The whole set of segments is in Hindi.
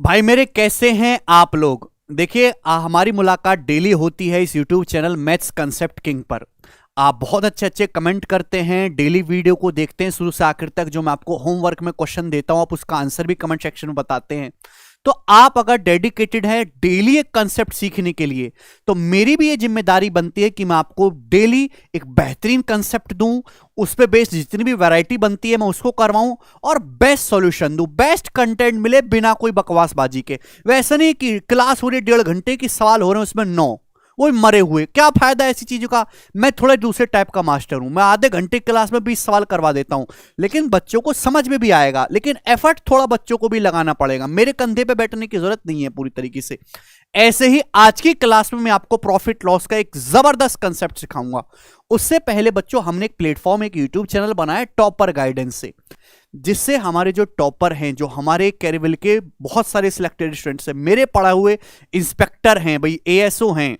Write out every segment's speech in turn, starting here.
भाई मेरे कैसे हैं आप लोग। देखिए हमारी मुलाकात डेली होती है इस YouTube channel maths concept king पर। आप बहुत अच्छे अच्छे कमेंट करते हैं, डेली वीडियो को देखते हैं शुरू से आखिर तक। जो मैं आपको होमवर्क में क्वेश्चन देता हूं आप उसका आंसर भी कमेंट सेक्शन में बताते हैं। तो आप अगर डेडिकेटेड है डेली एक कंसेप्ट सीखने के लिए तो मेरी भी ये जिम्मेदारी बनती है कि मैं आपको डेली एक बेहतरीन कंसेप्ट दूं, उस पे बेस्ड जितनी भी वैरायटी बनती है मैं उसको करवाऊं और बेस्ट सॉल्यूशन दूं, बेस्ट कंटेंट मिले बिना कोई बकवासबाजी के। वैसा नहीं कि क्लास हो रही 1.5 घंटे की सवाल हो रहे हैं उसमें 9 वो मरे हुए, क्या फायदा ऐसी चीजों का। मैं थोड़े दूसरे टाइप का मास्टर हूं, मैं आधे घंटे क्लास में 20 सवाल करवा देता हूं, लेकिन बच्चों को समझ में भी आएगा, लेकिन एफर्ट थोड़ा बच्चों को भी लगाना पड़ेगा। मेरे कंधे पे बैठने की जरूरत नहीं है पूरी तरीके से। ऐसे ही आज की क्लास में मैं आपको प्रॉफिट लॉस का एक जबरदस्त कंसेप्ट सिखाऊंगा। उससे पहले बच्चों हमने एक प्लेटफॉर्म, एक यूट्यूब चैनल बनाया टॉपर गाइडेंस से, जिससे हमारे जो टॉपर हैं, जो हमारे कैरिबिल के बहुत सारे सिलेक्टेड स्टूडेंट्स हैं, मेरे पढ़ा हुए इंस्पेक्टर हैं भाई, एएसओ हैं,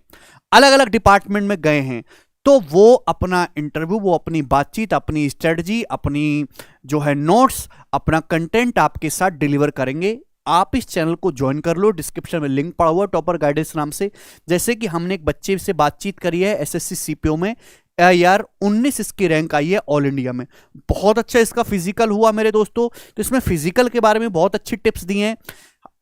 अलग अलग डिपार्टमेंट में गए हैं, तो वो अपना इंटरव्यू, वो अपनी बातचीत, अपनी स्ट्रेटजी, अपनी जो है नोट्स, अपना कंटेंट आपके साथ डिलीवर करेंगे। आप इस चैनल को ज्वाइन कर लो, डिस्क्रिप्शन में लिंक पड़ा हुआ है टॉपर गाइडेंस नाम से। जैसे कि हमने एक बच्चे से बातचीत करी है एसएससी सीपीओ में, यार 19 इसकी रैंक आई है ऑल इंडिया में। बहुत अच्छा इसका फिजिकल हुआ मेरे दोस्तों, तो इसमें फिजिकल के बारे में बहुत अच्छी टिप्स दी हैं।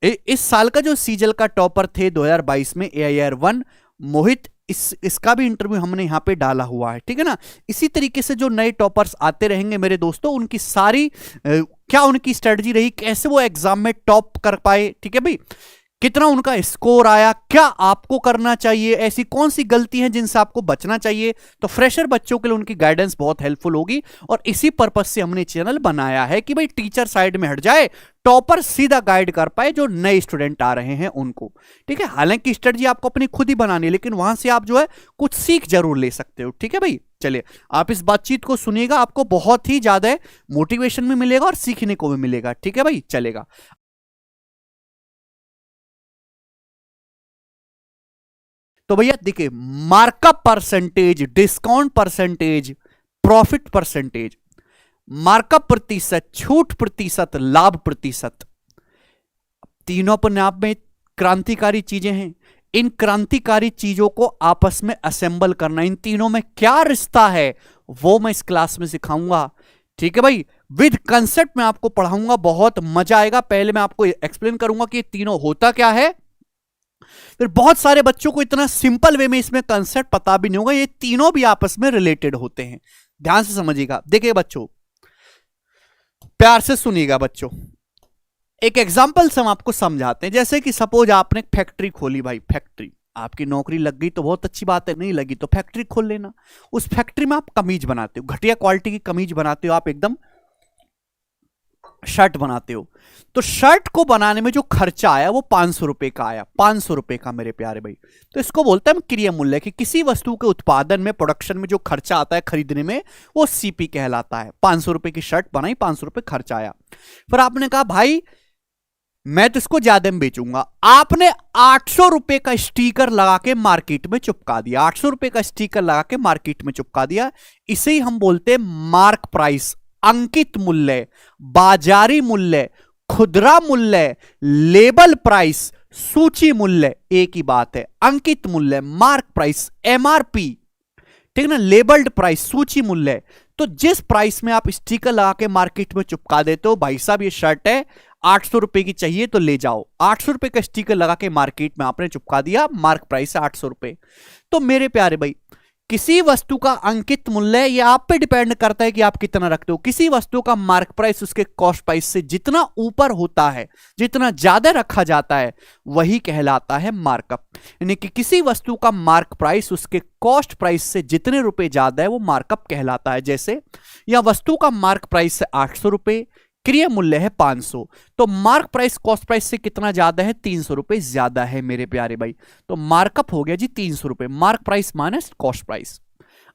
इस साल का जो सीजल का टॉपर थे 2022 में AIR 1 मोहित, इसका भी इंटरव्यू हमने यहां पे डाला हुआ है, ठीक है ना। इसी तरीके से जो नए टॉपर्स आते रहेंगे मेरे दोस्तों, उनकी सारी क्या उनकी स्ट्रेटजी रही, कैसे वो एग्जाम में टॉप कर पाए, ठीक है भाई, कितना उनका स्कोर आया, क्या आपको करना चाहिए, ऐसी कौन सी गलती है जिनसे आपको बचना चाहिए। तो फ्रेशर बच्चों के लिए उनकी गाइडेंस बहुत हेल्पफुल होगी, और इसी पर्पस से हमने चैनल बनाया है कि भाई टीचर साइड में हट जाए, टॉपर सीधा गाइड कर पाए जो नए स्टूडेंट आ रहे हैं उनको, ठीक है। हालांकि स्ट्रेटजी आपको अपनी खुद ही बनानी है, लेकिन वहां से आप जो है कुछ सीख जरूर ले सकते हो, ठीक है भाई। चलिए आप इस बातचीत को सुनिएगा, आपको बहुत ही ज्यादा मोटिवेशन भी मिलेगा और सीखने को भी मिलेगा, ठीक है भाई। चलेगा, तो भैया देखिए, markup percentage, discount percentage, profit percentage, markup प्रतिशत, छूट प्रतिशत, लाभ प्रतिशत, तीनों अपने आप में क्रांतिकारी चीजें हैं। इन क्रांतिकारी चीजों को आपस में असेंबल करना, इन तीनों में क्या रिश्ता है वो मैं इस क्लास में सिखाऊंगा, ठीक है भाई। विद कंसेप्ट में आपको पढ़ाऊंगा, बहुत मजा आएगा। पहले मैं आपको एक्सप्लेन करूंगा कि ये तीनों होता क्या है, फिर बहुत सारे बच्चों को इतना सिंपल वे में इसमें कंसेप्ट पता भी नहीं होगा, ये तीनों भी आपस में रिलेटेड होते हैं। ध्यान से समझिएगा। देखिए बच्चों, प्यार से सुनिएगा बच्चों, एक एग्जांपल से हम आपको समझाते हैं। जैसे कि सपोज आपने एक फैक्ट्री खोली भाई, फैक्ट्री, आपकी नौकरी लग गई तो बहुत अच्छी बात है, नहीं लगी तो फैक्ट्री खोल लेना। उस फैक्ट्री में आप कमीज बनाते हो, घटिया क्वालिटी की कमीज बनाते हो, आप एकदम शर्ट बनाते हो। तो शर्ट को बनाने में जो खर्चा आया वो 500 रुपए का आया, 500 रुपए का मेरे प्यारे भाई। तो इसको बोलते हैं क्रिया मूल्य, कि किसी वस्तु के उत्पादन में, प्रोडक्शन में जो खर्चा आता है खरीदने में, वो सीपी कहलाता है। 500 रुपए की शर्ट बनाई, 500 रुपए खर्चा आया। फिर आपने कहा भाई मैं तो इसको ज्यादा में बेचूंगा, आपने 800 रुपए का स्टिकर लगा के मार्केट में चिपका दिया, 800 रुपए का स्टिकर लगा के मार्केट में चिपका दिया। इसे ही हम बोलते हैं मार्क प्राइस, अंकित मूल्य, बाजारी मूल्य, खुदरा मूल्य, लेबल प्राइस, सूची मूल्य, एक ही बात है। अंकित मूल्य, मार्क प्राइस, MRP, ठीक है ना, लेबल्ड प्राइस, सूची मूल्य। तो जिस प्राइस में आप स्टिकर लगा के मार्केट में चिपका देते हो, भाई साहब ये शर्ट है 800 रुपए की चाहिए तो ले जाओ, 800 रुपए का स्टिकर लगा के मार्केट में आपने चिपका दिया, मार्क प्राइस है 800 रुपए। तो मेरे प्यारे भाई, किसी वस्तु का अंकित मूल्य ये आप पे डिपेंड करता है कि आप कितना रखते हो। किसी वस्तु का मार्क प्राइस उसके कॉस्ट प्राइस से जितना ऊपर होता है, जितना ज्यादा रखा जाता है, वही कहलाता है मार्कअप। यानी कि किसी वस्तु का मार्क प्राइस उसके कॉस्ट प्राइस से जितने रुपए ज्यादा है वो मार्कअप कहलाता है। जैसे यह वस्तु का मार्क प्राइस है 800 रुपए, क्रिय मूल्य है 500, तो मार्क प्राइस कॉस्ट प्राइस से कितना ज्यादा है, 300 रुपए ज्यादा है मेरे प्यारे भाई। तो मार्कअप हो गया जी 300 रुपए, mark price minus cost price.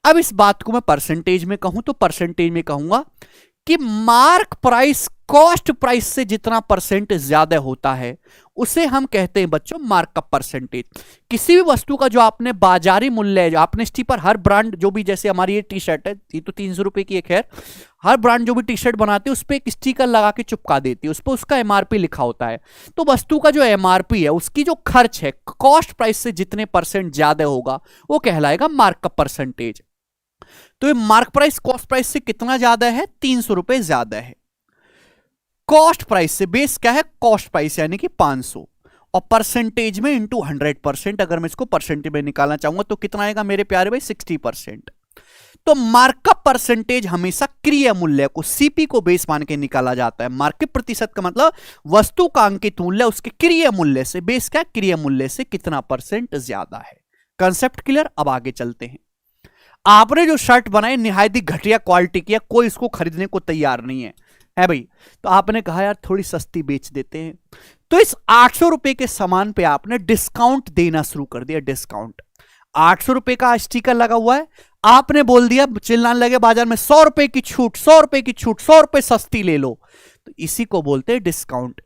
अब इस बात को मैं परसेंटेज में कहूं तो परसेंटेज में कहूंगा कि मार्क प्राइस कॉस्ट प्राइस से जितना परसेंट ज्यादा होता है उसे हम कहते हैं बच्चों मार्कअप परसेंटेज। किसी भी वस्तु का जो आपने बाजारी मूल्य है, जो आपने स्टीपर हर ब्रांड जो भी, जैसे हमारी ये टी शर्ट है, ये तो 300 रुपए की एक है, हर ब्रांड जो भी टी शर्ट बनाती है उस पर एक स्टिकर लगा के चिपका देती है, उस पर उसका एमआरपी लिखा होता है। तो वस्तु का जो एमआरपी है उसकी जो खर्च है कॉस्ट प्राइस से जितने परसेंट ज्यादा होगा वो कहलाएगा मार्कअप परसेंटेज। तो ये मार्क प्राइस कॉस्ट प्राइस से कितना ज्यादा है? 300 रुपए ज्यादा है। कॉस्ट प्राइस से बेस क्या है? कॉस्ट प्राइस यानी कि 500, और परसेंटेज में इंटू 100%। अगर मैं इसको परसेंटेज में निकालना चाहूंगा तो कितना आएगा मेरे प्यारे भाई? 60%। तो मार्कअप परसेंटेज हमेशा क्रिय मूल्य को, सीपी को बेस मान के निकाला जाता है। मार्कअप प्रतिशत का मतलब वस्तु का अंकित मूल्य उसके क्रिय मूल्य से, बेस क्या? क्रिय मूल्य से कितना परसेंट ज्यादा है। Concept clear? अब आगे चलते हैं। आपने जो शर्ट बनाई निहायत ही घटिया क्वालिटी की है, कोई इसको खरीदने को तैयार नहीं है भाई, तो आपने कहा यार थोड़ी सस्ती बेच देते हैं, तो इस 800 रुपए के सामान पे आपने डिस्काउंट देना शुरू कर दिया। डिस्काउंट 800 रुपए का स्टिकर लगा हुआ है, आपने बोल दिया, चिल्लाने लगे बाजार में 100 रुपए की छूट, 100 रुपए की छूट, 100 रुपए सस्ती ले लो, तो इसी को बोलते हैं डिस्काउंट।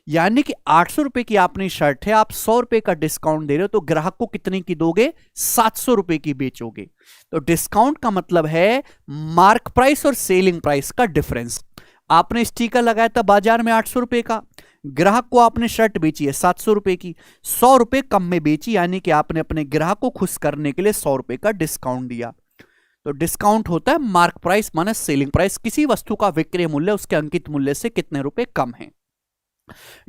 यानी कि 800 रुपए की आपने शर्ट है, आप 100 रुपए का डिस्काउंट दे रहे हो, तो ग्राहक को कितने की दोगे? 700 रुपए की बेचोगे। तो डिस्काउंट का मतलब है मार्क प्राइस और सेलिंग प्राइस का डिफरेंस। आपने स्टिकर लगाया था बाजार में 800 रुपए का, ग्राहक को आपने शर्ट बेची है 700 रुपए की, 100 रुपए कम में बेची, यानी कि आपने अपने ग्राहक को खुश करने के लिए 100 रुपए का डिस्काउंट दिया। तो डिस्काउंट होता है mark price minus selling price, किसी वस्तु का विक्रय मूल्य उसके अंकित मूल्य से कितने रुपए कम है।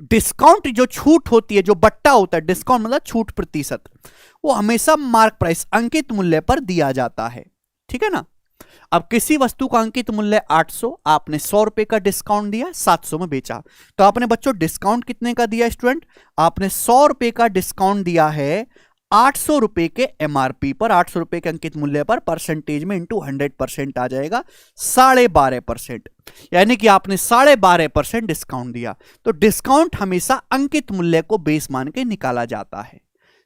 डिस्काउंट जो छूट होती है, जो बट्टा होता है, डिस्काउंट मतलब छूट प्रतिशत, वो हमेशा मार्क प्राइस अंकित मूल्य पर दिया जाता है। ठीक है ना? अब किसी वस्तु का अंकित मूल्य 800, आपने 100 रुपए का डिस्काउंट दिया, 700 में बेचा, तो आपने बच्चों डिस्काउंट कितने का दिया स्टूडेंट? आपने 100 रुपए का डिस्काउंट दिया है 800 रुपए के एमआरपी पर, 800 रुपए के अंकित मूल्य पर, परसेंटेज में इंटू 100% आ जाएगा 12.5%, यानी कि आपने 12.5% डिस्काउंट दिया। तो डिस्काउंट हमेशा अंकित मूल्य को बेस मान के निकाला जाता है।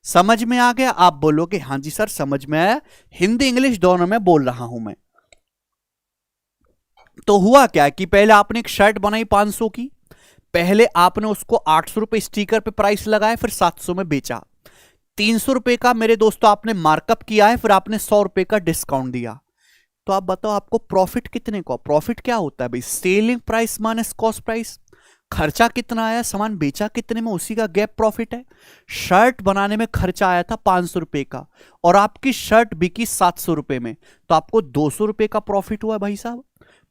समझ में आ गया? आप बोलोगे हां जी सर समझ में आया, हिंदी इंग्लिश दोनों में बोल रहा हूं मैं। तो हुआ क्या कि पहले आपने एक शर्ट बनाई 500 की, पहले आपने उसको 800 रुपए स्टिकर पे प्राइस लगाया, फिर 700 में बेचा, 300 रुपए का मेरे दोस्तों आपने मार्कअप किया है, फिर आपने 100 रुपए का डिस्काउंट दिया। तो आप बताओ आपको प्रॉफिट कितने का? प्रॉफिट क्या होता है भाई? Selling price minus cost price. खर्चा कितना आया, सामान बेचा कितने में, उसी का गैप प्रॉफिट है। शर्ट बनाने में खर्चा आया था 500 रुपए का और आपकी शर्ट बिकी 700 रुपए में, तो आपको 200 रुपए का प्रॉफिट हुआ भाई साहब।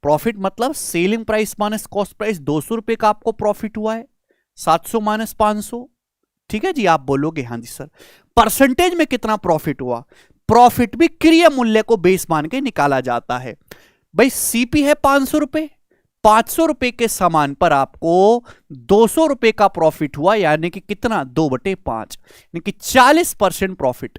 प्रॉफिट मतलब selling price minus cost price, 200 रुपए का आपको प्रॉफिट हुआ है, 700 माइनस 500। ठीक है जी? आप बोलोगे हाँ जी सर। परसेंटेज में कितना प्रॉफिट हुआ? प्रॉफिट भी क्रिय मूल्य को बेस मान के निकाला जाता है। भाई सीपी है 500 रुपए, 500 रुपए के सामान पर आपको 200 रुपए का प्रॉफिट हुआ, यानी कि कितना? 2/5, यानी कि 40% प्रॉफिट।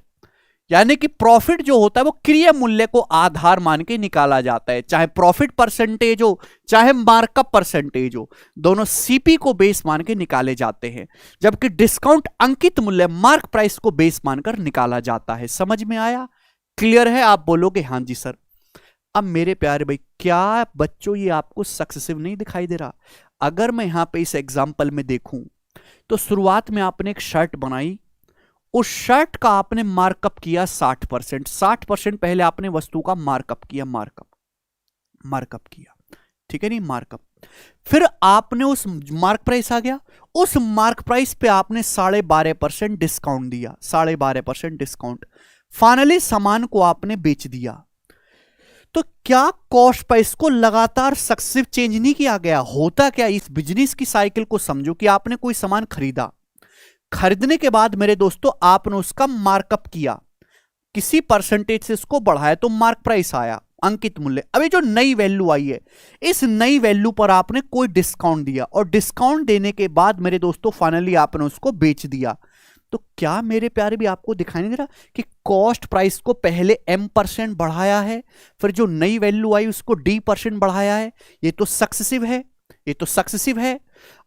यानी कि प्रॉफिट जो होता है वो क्रिय मूल्य को आधार मान के निकाला जाता है, चाहे प्रॉफिट परसेंटेज हो चाहे मार्कअप परसेंटेज हो, दोनों सीपी को बेस मान के निकाले जाते हैं, जबकि डिस्काउंट अंकित मूल्य मार्क प्राइस को बेस मानकर निकाला जाता है। समझ में आया? क्लियर है? आप बोलोगे हां जी सर। अब मेरे प्यारे भाई, क्या बच्चों ये आपको सक्सेसिव नहीं दिखाई दे रहा? अगर मैं यहां पे इस एग्जाम्पल में देखूं तो शुरुआत में आपने एक शर्ट बनाई, उस शर्ट का आपने मार्कअप किया 60%, 60% पहले आपने वस्तु का मार्कअप किया, मार्कअप किया, ठीक है नहीं? मार्कअप। फिर आपने उस मार्क प्राइस आ गया, उस मार्क प्राइस पे आपने 12.5% डिस्काउंट दिया, 12.5% डिस्काउंट। फाइनली सामान को आपने बेच दिया। तो क्या कॉस्ट प्राइस को लगातार सक्सेसिव चेंज नहीं किया गया? होता क्या, इस बिजनेस की साइकिल को समझो कि आपने कोई सामान खरीदा, खरीदने के बाद मेरे दोस्तों आपने उसका मार्कअप किया, किसी परसेंटेज से उसको बढ़ाया, तो मार्क प्राइस आया, अंकित मूल्य। अभी जो नई वैल्यू आई है, इस नई वैल्यू पर आपने कोई डिस्काउंट दिया, और डिस्काउंट देने के बाद मेरे दोस्तों फाइनली आपने उसको बेच दिया। तो क्या मेरे प्यारे भी आपको दिखाई नहीं दे रहा कि कॉस्ट प्राइस को पहले m% बढ़ाया है, फिर जो नई वैल्यू आई उसको d% बढ़ाया है? ये तो सक्सेसिव है, ये तो सक्सेसिव है।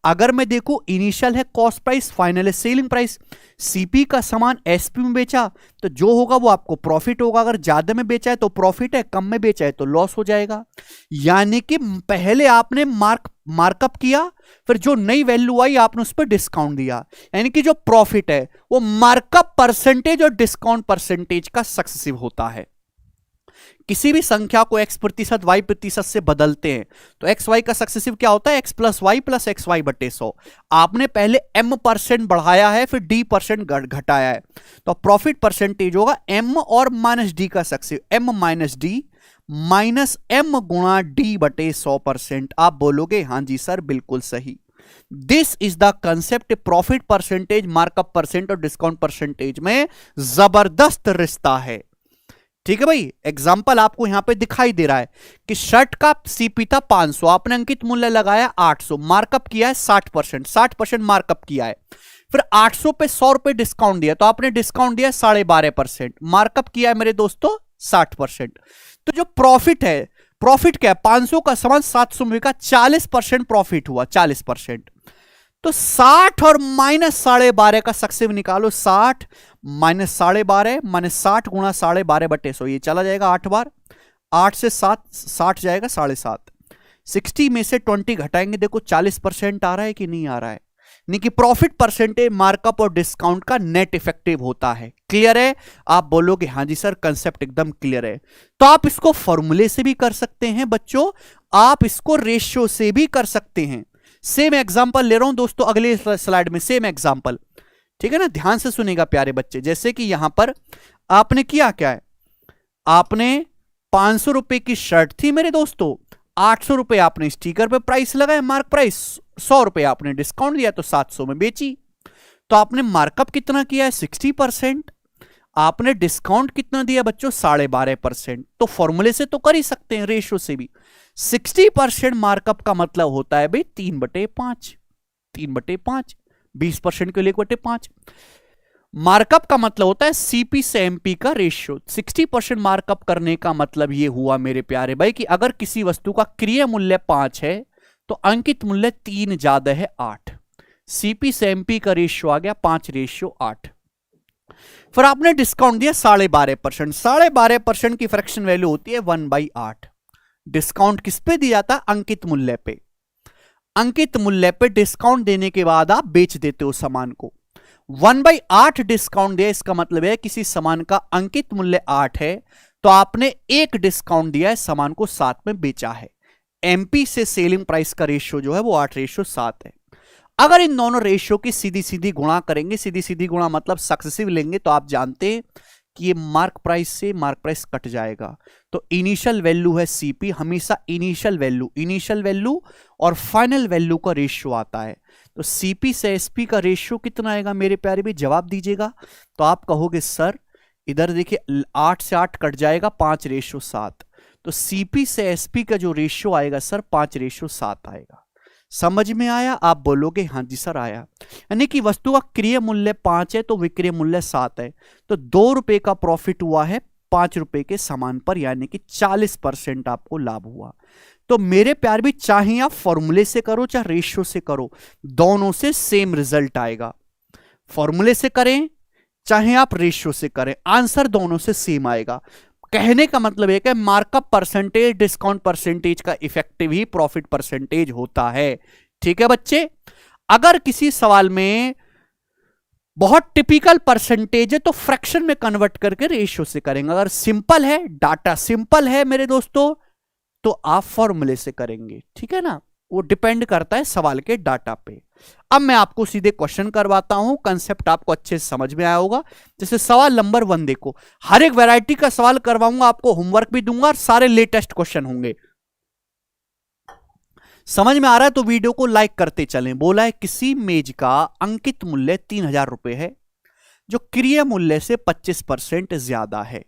अगर मैं देखूं इनिशियल है कॉस्ट प्राइस, फाइनल है सेलिंग प्राइस। सीपी का सामान एसपी में बेचा तो जो होगा वो आपको प्रॉफिट होगा। अगर ज्यादा में बेचा है तो प्रॉफिट है, कम में बेचा है तो लॉस हो जाएगा। यानी कि पहले आपने मार्कअप किया, फिर जो नई वैल्यू आई आपने उस पर डिस्काउंट दिया, यानी कि जो प्रॉफिट है वो मार्कअप परसेंटेज और डिस्काउंट परसेंटेज का सक्सेसिव होता है। किसी भी संख्या को x प्रतिशत y प्रतिशत से बदलते हैं तो एक्स वाई का सक्सेसिव क्या होता है, x plus Y plus X Y बटे 100। आपने पहले m% बढ़ाया है फिर d% घटाया है तो प्रॉफिट परसेंटेज होगा m और माइनस डी का successive, m minus D minus m गुणा d बटे 100%। आप बोलोगे हाँ जी सर बिल्कुल सही। This is the concept. Profit percentage, markup percent और डिस्काउंट परसेंटेज में जबरदस्त रिश्ता है। ठीक है भाई, एग्जाम्पल आपको यहां पे दिखाई दे रहा है कि शर्ट का सीपी था 500, आपने अंकित मूल्य लगाया 800, मार्कअप किया है 60%, 60% मार्कअप किया है, फिर 800 पे 100 रुपए डिस्काउंट दिया तो आपने डिस्काउंट दिया 12.5%, मार्कअप किया है मेरे दोस्तों 60%। तो जो प्रॉफिट है, प्रॉफिट क्या है, 500 का सामान 700 में बिका, 40% प्रॉफिट हुआ, 40%। तो 60 और माइनस 12.5 का सक्सेसिव निकालो, 60 माइनस 12.5 माइनस 60 गुणा 12.5 बटे 100, ये चला जाएगा 8 बार, 8 से 7 60 जाएगा 7.5, 60 में से 20 घटाएंगे, देखो 40% आ रहा है कि नहीं आ रहा है। यानी कि प्रॉफिट परसेंटेज मार्कअप और डिस्काउंट का नेट इफेक्टिव होता है। क्लियर है? आप बोलोगे हाँ जी सर कंसेप्ट एकदम क्लियर है। तो आप इसको फॉर्मूले से भी कर सकते हैं बच्चों, आप इसको रेशियो से भी कर सकते हैं। सेम एग्जांपल ले रहा हूं दोस्तों अगले स्लाइड में, सेम एग्जांपल, ठीक है ना, ध्यान से सुनेगा प्यारे बच्चे। जैसे कि यहां पर आपने किया क्या है, आपने 500 रुपए की शर्ट थी मेरे दोस्तों, 800 रुपए आपने स्टिकर पे प्राइस लगाया, मार्क प्राइस 100 रुपए आपने डिस्काउंट दिया तो 700 में बेची। तो आपने मार्कअप कितना किया है 60%, आपने डिस्काउंट कितना दिया बच्चों 12.5%। तो फॉर्मूले से तो कर ही सकते हैं, रेशियो से भी। 60% मार्कअप का मतलब होता है भाई 3/5, 3/5, 20% के लिए 1/5। मार्कअप का मतलब होता है सीपी से एमपी का रेशियो। 60% मार्कअप करने का मतलब यह हुआ मेरे प्यारे भाई कि अगर किसी वस्तु का क्रिय मूल्य 5 है तो अंकित मूल्य 3 ज्यादा है 8, सीपी से एमपी का रेशियो आ गया 5:8। फिर आपने डिस्काउंट दिया 12.5%, 12.5% की फ्रैक्शन वैल्यू होती है 1/8। डिस्काउंट किस पे दिया था, अंकित मूल्य पे। अंकित मूल्य पे डिस्काउंट देने के बाद आप बेच देते हो सामान को। 1/8 डिस्काउंट दिया, इसका मतलब है किसी सामान का अंकित मूल्य 8 है तो आपने एक डिस्काउंट दिया है, सामान को 7 में बेचा है। एमपी से सेलिंग प्राइस का रेशियो जो है वो 8:7 है। अगर इन दोनों रेशियो की सीधी सीधी गुणा करेंगे, सीधी सीधी गुणा मतलब सक्सेसिव लेंगे, तो आप जानते हैं कि ये मार्क प्राइस से मार्क प्राइस कट जाएगा। तो इनिशियल वैल्यू है सीपी, हमेशा इनिशियल वैल्यू और फाइनल वैल्यू का रेशियो आता है। तो सीपी से एसपी का रेशियो कितना आएगा मेरे प्यारे भी, जवाब दीजिएगा। तो आप कहोगे सर इधर देखिए 8 से 8 कट जाएगा, 5:7। तो सीपी से एसपी का जो रेशियो आएगा सर 5:7 आएगा। समझ में आया? आप बोलोगे हाँ जी सर आया। यानी कि वस्तु का क्रिय मूल्य 5 है तो विक्रय मूल्य 7 है, तो 2 रुपए का प्रॉफिट हुआ है 5 रुपए के सामान पर, यानी कि 40% आपको लाभ हुआ। तो मेरे प्यार भी चाहे आप फॉर्मूले से करो चाहे रेशियो से करो, दोनों से सेम रिजल्ट आएगा। फॉर्मूले से करें चाहे आप रेशियो से करें, आंसर दोनों से सेम आएगा। कहने का मतलब है कि मार्कअप परसेंटेज डिस्काउंट परसेंटेज का इफेक्टिव ही प्रॉफिट परसेंटेज होता है। ठीक है बच्चे, अगर किसी सवाल में बहुत टिपिकल परसेंटेज है तो फ्रैक्शन में कन्वर्ट करके रेशियो से करेंगे। अगर सिंपल है, डाटा सिंपल है मेरे दोस्तों, तो आप फॉर्मूले से करेंगे। ठीक है ना, वो डिपेंड करता है सवाल के डाटा पे। अब मैं आपको सीधे क्वेश्चन करवाता हूं, कंसेप्ट आपको अच्छे से समझ में आया होगा। जैसे सवाल नंबर 1 देखो, हर एक वैरायटी का सवाल करवाऊंगा, आपको होमवर्क भी दूंगा और सारे लेटेस्ट क्वेश्चन होंगे। समझ में आ रहा है तो वीडियो को लाइक करते चलें। बोला है किसी मेज का अंकित मूल्य 3000 रुपए है जो क्रिय मूल्य से 25% ज्यादा है।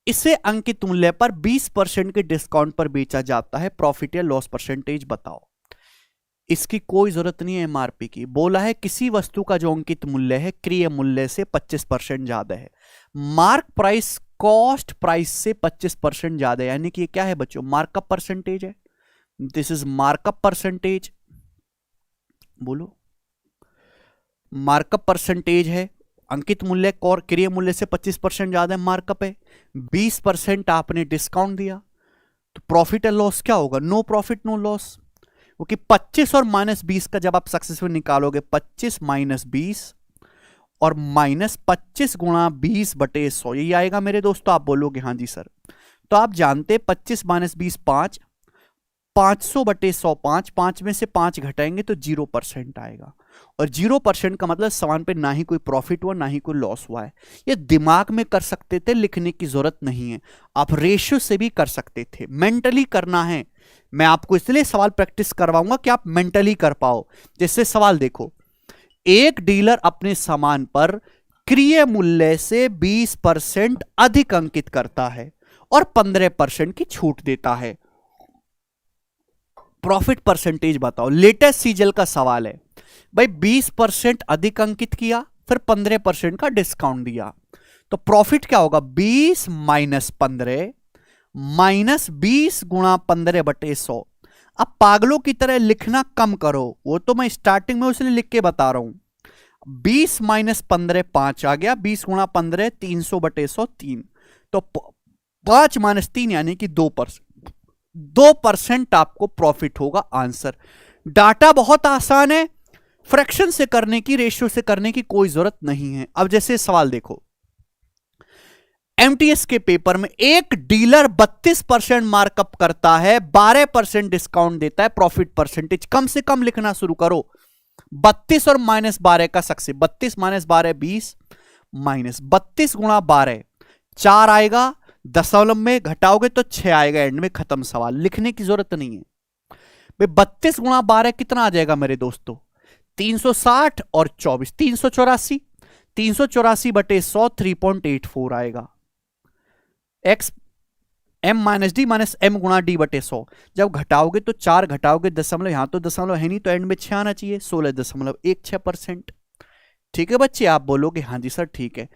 इसे अंकित मूल्य पर 20% के डिस्काउंट पर बेचा जाता है, प्रॉफिट या लॉस परसेंटेज बताओ। इसकी कोई जरूरत नहीं है एमआरपी की। बोला है किसी वस्तु का जो अंकित मूल्य है क्रिय मूल्य से 25% ज्यादा है, मार्क प्राइस कॉस्ट प्राइस से 25% ज्यादा है, यानी कि ये क्या है बच्चों, मार्कअप परसेंटेज है। This is markup percentage. बोलो, मार्कअप परसेंटेज है, अंकित मूल्य और क्रय मूल्य से 25% ज्यादा मार्कअप है, 20% आपने डिस्काउंट दिया, तो प्रॉफिट एंड लॉस क्या होगा? नो प्रॉफिट नो लॉस, क्योंकि 25 और -20 का जब आप सक्सेसफुल निकालोगे, 25 - 20 और -25 गुणा 20/100, यही आएगा मेरे दोस्तों। आप बोलोगे हाँ जी सर। तो आप जानते 25 - 20 5, 500/100 5, 5 में से 5 घटाएंगे तो 0% आएगा, और 0% का मतलब समान पे ना ही कोई प्रॉफिट हुआ ना ही कोई लॉस हुआ है। ये दिमाग में कर सकते थे, लिखने की जरूरत नहीं है। आप रेशियो से भी कर सकते थे, मेंटली करना है। मैं आपको इसलिए सवाल प्रैक्टिस करवाऊंगा कि आप मेंटली कर पाओ। जैसे सवाल देखो, एक डीलर अपने सामान पर क्रय मूल्य से 20% अधिक अंकित करता है और 15% की छूट देता है। प्रॉफिट परसेंटेज बताओ। लेटेस्ट सीजल का सवाल है भाई, 20% अधिक अंकित किया, फिर 15% का डिस्काउंट दिया, तो प्रॉफिट क्या होगा? 20 - 15 -20 गुणा 15/100। अब पागलों की तरह लिखना कम करो, वो तो मैं स्टार्टिंग में उसने लिख के बता रहा हूं। 20 - 15 5 आ गया, 20 गुणा 15 300/100 3, तो 5 - 3 यानी कि 2%। 2% आपको प्रॉफिट होगा आंसर। डाटा बहुत आसान है, फ्रैक्शन से करने की, रेशियो से करने की कोई जरूरत नहीं है। अब जैसे सवाल देखो, एमटीएस के पेपर में एक डीलर 32% मार्कअप करता है, 12% डिस्काउंट देता है, प्रॉफिट परसेंटेज कम से कम लिखना शुरू करो। 32 और -12 का सक्सेस, 32 - 12 20, -32 गुणा 12 4 आएगा, दशमलव में घटाओगे तो 6 आएगा, एंड में खत्म सवाल, लिखने की जरूरत नहीं है भाई। 32 गुणा 12 कितना आ जाएगा मेरे दोस्तों? 360 और 24 384, 384/100 3.84 आएगा। एक्स m - d - m गुणा d/100, जब घटाओगे तो 4 घटाओगे दशमलव, यहां तो दशमलव है नहीं तो एंड में 6 आना चाहिए, 16.16%। ठीक है बच्चे, आप बोलोगे हाँ जी सर ठीक है।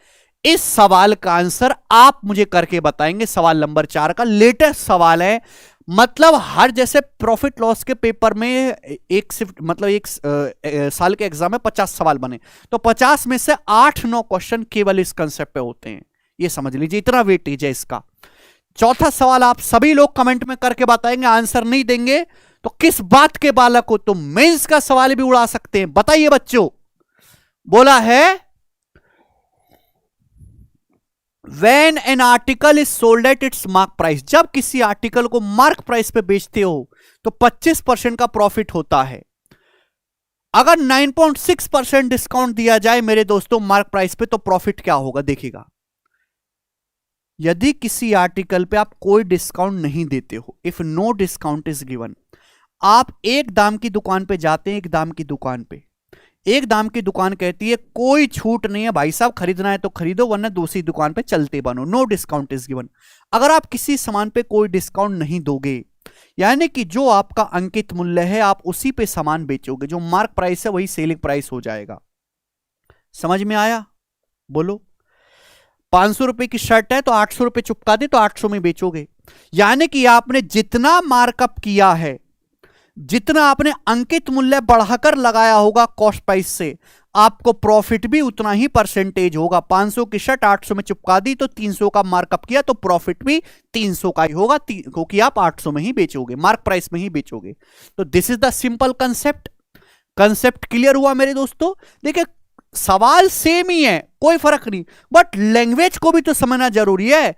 इस सवाल का आंसर आप मुझे करके बताएंगे। सवाल नंबर 4 का लेटेस्ट सवाल है, मतलब हर जैसे प्रॉफिट लॉस के पेपर में एक शिफ्ट मतलब एक साल के एग्जाम में 50 सवाल बने, तो 50 में से 8-9 क्वेश्चन केवल इस कंसेप्ट पे होते हैं, ये समझ लीजिए, इतना वेटेज है इसका। चौथा सवाल आप सभी लोग कमेंट में करके बताएंगे, आंसर नहीं देंगे तो किस बात के बालक हो तुम, मेंस का सवाल भी उड़ा सकते हैं, बताइए बच्चों। बोला है When an article is sold at its mark price, जब किसी आर्टिकल को मार्क प्राइस पे बेचते हो तो 25% का प्रॉफिट होता है। अगर 9.6% डिस्काउंट दिया जाए मेरे दोस्तों मार्क प्राइस पे, तो प्रॉफिट क्या होगा देखिएगा। यदि किसी आर्टिकल पे आप कोई डिस्काउंट नहीं देते हो, if no discount is given, आप एक दाम की दुकान पे जाते हैं, एक दाम की दुकान पे, एक दाम की दुकान कहती है कोई छूट नहीं है भाई साहब, खरीदना है तो खरीदो वरना दूसरी दुकान पे चलते बनो, नो डिस्काउंट इज गिवन। अगर आप किसी सामान पे कोई डिस्काउंट नहीं दोगे, यानी कि जो आपका अंकित मूल्य है आप उसी पे सामान बेचोगे, जो मार्क प्राइस है वही सेलिंग प्राइस हो जाएगा। समझ में आया? बोलो। 500 रुपए की शर्ट है तो 800 रुपए चुपका दे तो 800 में बेचोगे, यानी कि आपने जितना मार्कअप किया है, जितना आपने अंकित मूल्य बढ़ाकर लगाया होगा कॉस्ट प्राइस से, आपको प्रॉफिट भी उतना ही परसेंटेज होगा। 500 की शर्ट 800 में चुपका दी तो 300 का मार्कअप किया तो प्रॉफिट भी 300 का ही होगा, क्योंकि आप 800 में ही बेचोगे, मार्क प्राइस में ही बेचोगे। तो this is the simple concept. Concept clear हुआ मेरे दोस्तों? देखिए सवाल सेम ही है, कोई फर्क नहीं, बट लैंग्वेज को भी तो समझना जरूरी है,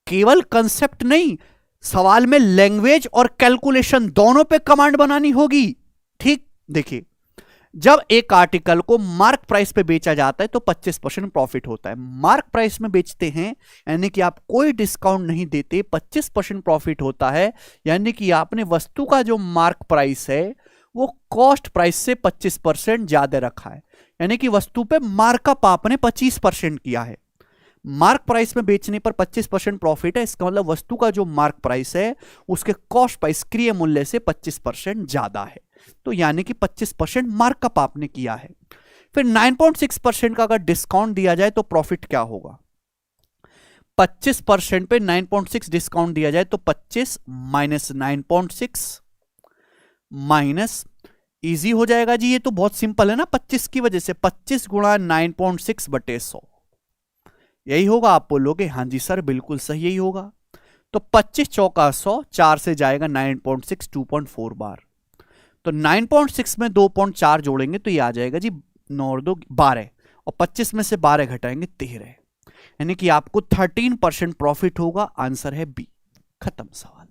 केवल कंसेप्ट नहीं। सवाल में लैंग्वेज और कैलकुलेशन दोनों पे कमांड बनानी होगी। ठीक, देखिए जब एक आर्टिकल को मार्क प्राइस पे बेचा जाता है तो 25% प्रॉफिट होता है। मार्क प्राइस में बेचते हैं यानी कि आप कोई डिस्काउंट नहीं देते, 25% प्रॉफिट होता है, यानी कि आपने वस्तु का जो मार्क प्राइस है वो कॉस्ट प्राइस से 25% ज्यादा रखा है, यानी कि वस्तु पे मार्कअप आपने 25% किया है। मार्क प्राइस में बेचने पर 25% प्रॉफिट है, इसका मतलब वस्तु का जो मार्क प्राइस है उसके कॉस्ट प्राइस क्रय मूल्य से 25% ज्यादा है, तो यानी कि 25% मार्कअप आपने किया है। फिर 9.6% का अगर डिस्काउंट दिया जाए तो प्रॉफिट क्या होगा? 25% पे 9.6 डिस्काउंट दिया जाए तो 25 - 9.6 - इजी हो जाएगा जी, ये तो बहुत सिंपल है ना, 25 की वजह से 25 गुणा 9.6 बटे 100, यही होगा। आप बोलोगे हाँ जी सर बिल्कुल सही यही होगा। तो 25 चौका 100, 4 से जाएगा 9.6, 2.4 बार। तो 9.6 में 2.4 जोड़ेंगे तो ये आ जाएगा जी 9 और 2 12, और 25 में से 12 घटाएंगे 13, यानी कि आपको 13% प्रॉफिट होगा। आंसर है बी। खत्म सवाल।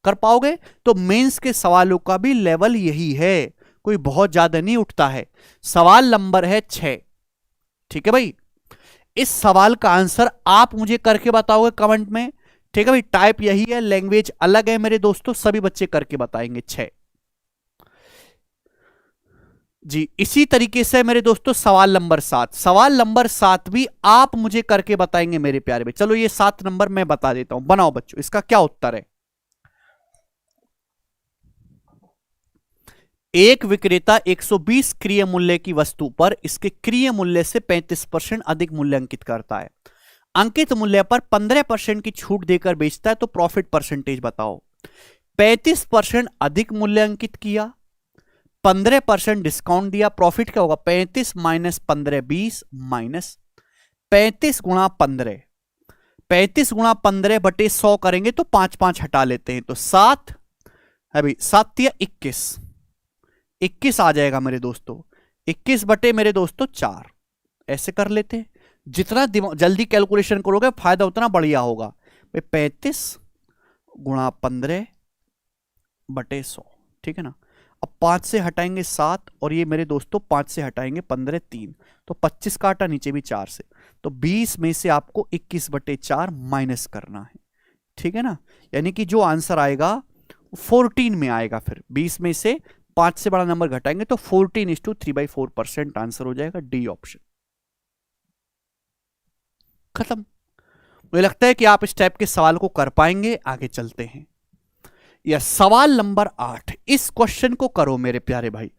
कर पाओगे? तो मेंस के सवालों का भी लेवल यही है, कोई बहुत ज्यादा नहीं उठता है। सवाल नंबर है 6। ठीक है भाई, इस सवाल का आंसर आप मुझे करके बताओगे कमेंट में। ठीक है भाई, टाइप यही है, लैंग्वेज अलग है मेरे दोस्तों, सभी बच्चे करके बताएंगे। 6 जी। इसी तरीके से मेरे दोस्तों सवाल नंबर 7, सवाल नंबर 7 भी आप मुझे करके बताएंगे मेरे प्यारे भाई। चलो ये 7 नंबर मैं बता देता हूं, बनाओ बच्चों इसका क्या उत्तर है। एक विक्रेता 120 क्रिय मूल्य की वस्तु पर इसके क्रिय मूल्य से 35% अधिक मूल्य अंकित करता है। अंकित मूल्य पर 15% की छूट देकर बेचता है, तो प्रॉफिट परसेंटेज बताओ। 35% अधिक मूल्य अंकित किया, 15% डिस्काउंट दिया, प्रॉफिट क्या होगा? 35 माइनस 15 20, माइनस 35 गुणा 15, 35 गुणा 15 बटे 100 करेंगे तो 5 5 हटा लेते हैं, तो 7 है भाई, 7 या 21, 21 आ जाएगा मेरे दोस्तों। 21 बटे मेरे दोस्तों 4, ऐसे कर लेते हैं। जितना जल्दी कैलकुलेशन करोगे फायदा उतना बढ़िया होगा भाई। 35 गुणा 15 बटे 100, ठीक है ना। अब 5 से हटाएंगे 7, और ये मेरे दोस्तों 5 से हटाएंगे 15 3, तो 25 काटा, नीचे भी 4 से, तो 20 में से आपको 21 बटे 4 माइनस करना है। ठीक है ना, यानी कि जो आंसर आएगा 14 में आएगा। फिर 20 में से 5 से बड़ा नंबर घटाएंगे तो 14:3/4% आंसर हो जाएगा, डी ऑप्शन। खत्म। मुझे लगता है कि आप इस टाइप के सवाल को कर पाएंगे। आगे चलते हैं। यह सवाल नंबर 8, इस क्वेश्चन को करो मेरे प्यारे भाई।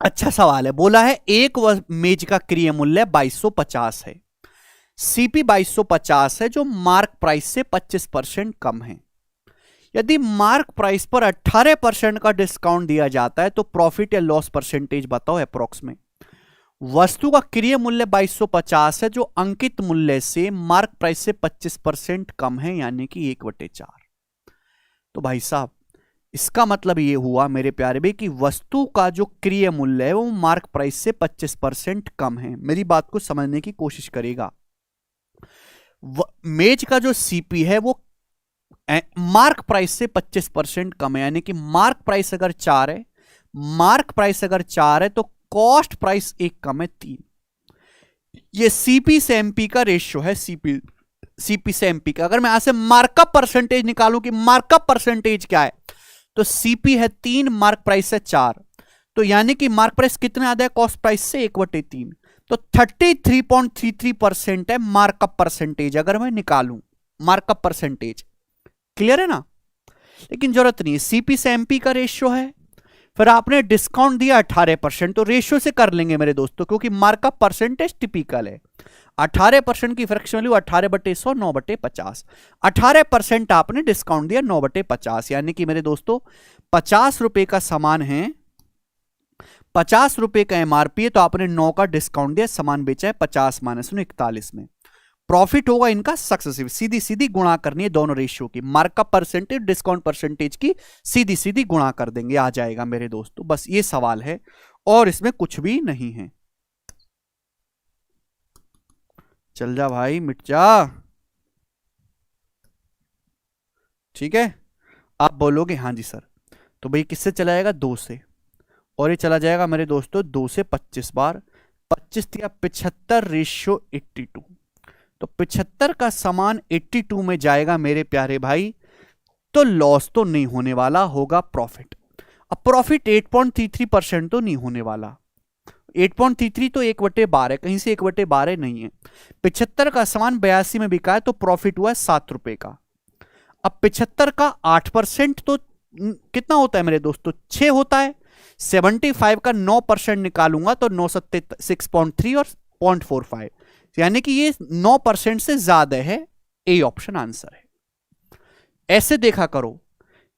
अच्छा सवाल है। बोला है एक मेज का क्रिय मूल्य 2250 है, सीपी 2250 है, जो मार्क प्राइस से 25% कम है। यदि मार्क प्राइस पर 18% का डिस्काउंट दिया जाता है तो प्रॉफिट या लॉस परसेंटेज बताओ अप्रोक्स में। वस्तु का क्रिय मूल्य 2250 है, जो अंकित मूल्य से मार्क प्राइस से 25% कम है, यानी कि 1/4। तो भाई साहब इसका मतलब ये हुआ मेरे प्यारे भाई कि वस्तु का जो क्रिय मूल्य है वो मार्क प्राइस से 25% कम है। मेरी बात को समझने की कोशिश करेगा। मेज का जो सीपी है वो मार्क प्राइस से 25% कम है, यानी कि मार्क प्राइस अगर 4 है, मार्क प्राइस अगर 4 है तो कॉस्ट प्राइस 1 कम है 3। ये सीपी से एमपी का रेशियो है। सीपी से एमपी का अगर मैं यहां से मार्कअप परसेंटेज निकालूं कि मार्कअप परसेंटेज क्या है, तो सीपी है 3, मार्क प्राइस है 4, तो यानी कि मार्क प्राइस कितना ज्यादा है कॉस्ट प्राइस से 1/3, तो 33.33% है मार्कअप परसेंटेज अगर मैं निकालूं मार्कअप परसेंटेज। क्लियर है ना। लेकिन जरूरत नहीं है, सीपी से एमपी का रेशियो है, फिर आपने डिस्काउंट दिया 18%, तो रेशियो से कर लेंगे मेरे दोस्तों, क्योंकि मार्कअप परसेंटेज टिपिकल है। 18% की फ्रैक्शन वैल्यू 18/100, 9/50। 18% आपने डिस्काउंट दिया 9/50, यानी कि मेरे दोस्तों 50 रुपए का सामान है, 50 रुपए का एमआरपी है, तो आपने 9 का डिस्काउंट दिया, सामान बेचा है 50 - 41 में। प्रॉफिट होगा इनका सक्सेसिव, सीधी सीधी गुणा करनी है दोनों रेशियो की, मार्कअप परसेंटेज डिस्काउंट परसेंटेज की सीधी सीधी गुणा कर देंगे, आ जाएगा मेरे दोस्तों। बस ये सवाल है और इसमें कुछ भी नहीं है। चल जा भाई, मिट जा। ठीक है, आप बोलोगे हाँ जी सर, तो भाई किससे चला जाएगा? 2 से, और ये चला जाएगा मेरे दोस्तों 2 से 25 बार। 25 या 75 रेशियो 82, तो 75 का सामान 82 में जाएगा मेरे प्यारे भाई, तो लॉस तो नहीं होने वाला, होगा प्रॉफिट। अब प्रॉफिट 8.33% तो नहीं होने वाला, 8.33 तो 1/12 है, कहीं से 1/12 नहीं है। 75 का सामान 82 में बिका है, तो प्रॉफिट हुआ है 7 रुपए का। अब 75 का 8% तो कितना होता है मेरे दोस्तों? 6 होता है। 75 का 9% निकालूंगा तो 9 7 6.3 और 0.45, यानी कि ये 9% से ज्यादा है। ए ऑप्शन आंसर है। ऐसे देखा करो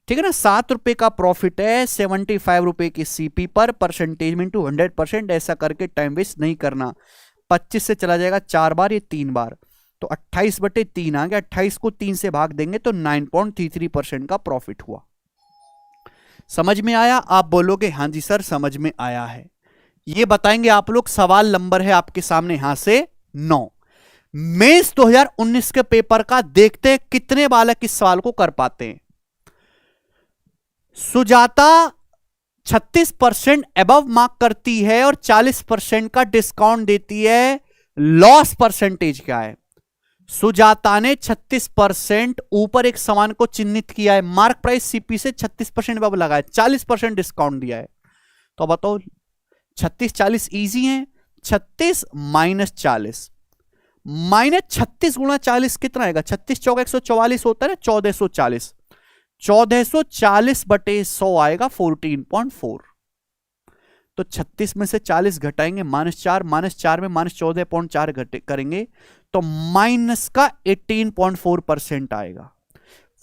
ठीक है ना। 7 रुपए का प्रॉफिट है 75 रुपए की सीपी पर, परसेंटेज में टू 100%। ऐसा करके टाइम वेस्ट नहीं करना। 25 से चला जाएगा 4 बार, ये 3 बार, तो 28/3 आ गया। 28 को 3 से भाग देंगे तो 9.33% का प्रॉफिट हुआ। समझ में आया? आप बोलोगे हाँ जी सर समझ में आया है। ये बताएंगे आप लोग। सवाल नंबर है आपके सामने यहां से 9, मेंस 2019 के पेपर का। देखते हैं कितने बालक इस सवाल को कर पाते हैं। सुजाता 36% अबव मार्क करती है और 40% का डिस्काउंट देती है। लॉस परसेंटेज क्या है? सुजाता ने 36% ऊपर एक सामान को चिन्हित किया है, मार्क प्राइस सीपी से 36% अबव लगाया, 40% डिस्काउंट दिया है। तो बताओ 36 40 इजी है। 36 माइनस 40 माइनस 36 गुणा 40 कितना आएगा? 36 चौका 144 होता है ना, 1440। 1440/100 आएगा 14.4। तो 36 में से 40 घटाएंगे, -4, -4 में -14.4 घटे करेंगे तो माइनस का 18.4% आएगा।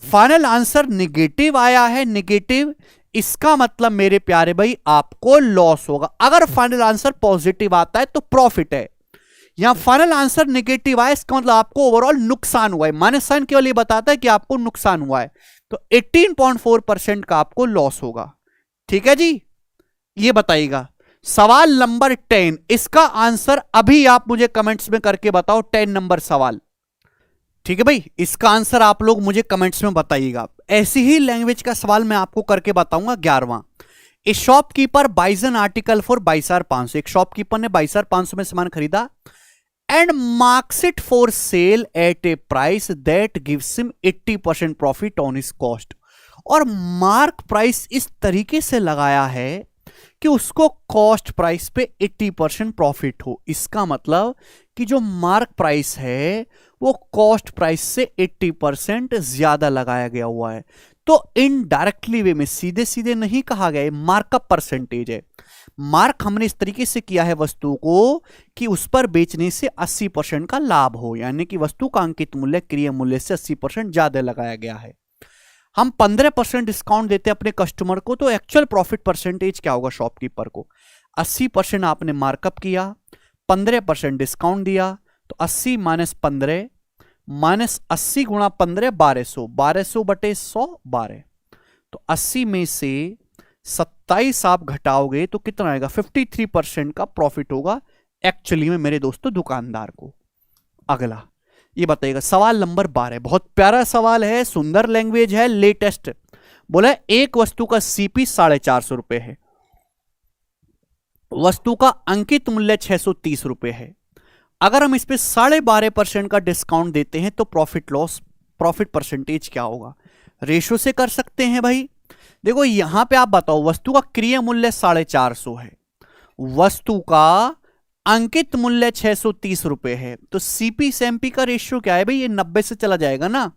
फाइनल आंसर निगेटिव आया है। निगेटिव, इसका मतलब मेरे प्यारे भाई आपको लॉस होगा। अगर फाइनल आंसर पॉजिटिव आता है तो प्रॉफिट है। यहां फाइनल आंसर नेगेटिव आया, इसका मतलब आपको ओवरऑल नुकसान हुआ है। माइनस साइन केवल ये बताता है कि आपको नुकसान हुआ है। तो 18.4% का आपको लॉस होगा। ठीक है जी, ये बताइएगा। सवाल नंबर 10, इसका आंसर अभी आप मुझे कमेंट्स में करके बताओ। 10 नंबर सवाल। ठीक है भाई, इसका आंसर आप लोग मुझे कमेंट्स में बताइएगा। ऐसी ही लैंग्वेज का सवाल मैं आपको करके बताऊंगा 11वां। A shopkeeper buys an article for 22,500। एक शॉपकीपर ने 22,500 में सामान खरीदा and marks it for sale at a price that gives him 80% profit on his cost. और मार्क प्राइस इस तरीके से लगाया है कि उसको कॉस्ट प्राइस पे 80% प्रॉफिट हो। इसका मतलब कि जो मार्क प्राइस है वो कॉस्ट प्राइस से 80% ज्यादा लगाया गया हुआ है। तो इनडायरेक्टली वे में, सीधे सीधे नहीं कहा गया, मार्कअप परसेंटेज है। मार्क हमने इस तरीके से किया है वस्तु को कि उस पर बेचने से 80% का लाभ हो, यानी कि वस्तु का अंकित मूल्य क्रिय मूल्य से 80% ज्यादा लगाया गया है। हम 15% डिस्काउंट देते हैं अपने कस्टमर को, तो एक्चुअल प्रॉफिट परसेंटेज क्या होगा शॉपकीपर को? 80% आपने मार्कअप किया, 15% डिस्काउंट दिया, तो 80 माइनस 15 माइनस 80 गुणा 15 1200, 1200/100 12। तो 80 में से 27 आप घटाओगे तो कितना आएगा? 53% का प्रॉफिट होगा एक्चुअली में मेरे दोस्तों दुकानदार को। अगला ये बताइएगा सवाल नंबर 12। बहुत प्यारा सवाल है, सुंदर लैंग्वेज है, लेटेस्ट। बोला एक वस्तु का सीपी 450 रुपए है, वस्तु का अंकित मूल्य 630 रुपए है। अगर हम इस पे 12.5% का डिस्काउंट देते हैं तो प्रॉफिट परसेंटेज क्या होगा? रेशो से कर सकते हैं भाई। देखो यहां पे आप बताओ, वस्तु का क्रिय मूल्य 450 है, वस्तु का अंकित मूल्य 630 रुपए है, तो सीपी से एमपी का रेशियो क्या है भाई? ये 90 से चला जाएगा ना।